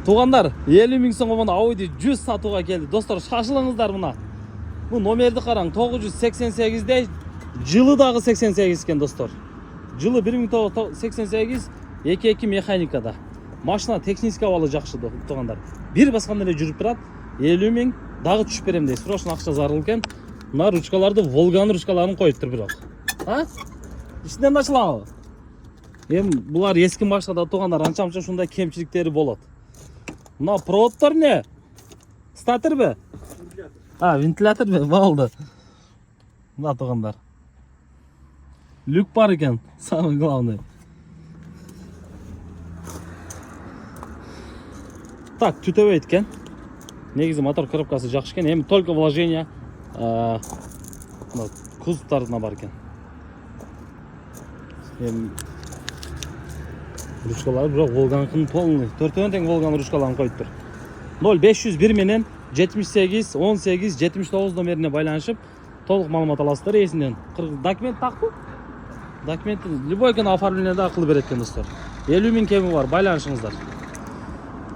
Туғандар, 50 000 сомго мына Audi 100 сатууга келди. Достор, шашылыңыздар мына. Бу номерди караң, 988де, жылы дагы 88 экен, достор. Жылы 1988, 22 механикада. Машина техник абалы жакшы, туғандар. Бир басканда эле жүрүп турат. 50 000 дагы түшүп берем дейт. Срочно акча зарыл экен. Мына ручкаларды Волганың ручкаларын коюптур бирок. А? Ичинен ачыламы? Эми булар эски машинада туғандар, анча-мынча ушундай кемчиликтери болот. Мына проводтор не? Статорбы? Вентилятор. Вентиляторбы? Болду. Мына туғандар. Люк бар экен, самый главный. Так, түтөбөйт экен. Негизи мотор коробкасы жакшы экен. Эми только вложение кузовтарына бар экен. Эми ручкалары бирок Волганыкынын полный. Төртөөнү тең Волганын ручкаларын коюптур. 0501 менен 78 18 79 номерине байланышып толук маалымат аласыздар. Эсинен документ тактуу. Документти любой күн оформлениеде акылы берет экен, достор. 50 000 кеми бар, байланышыңыздар.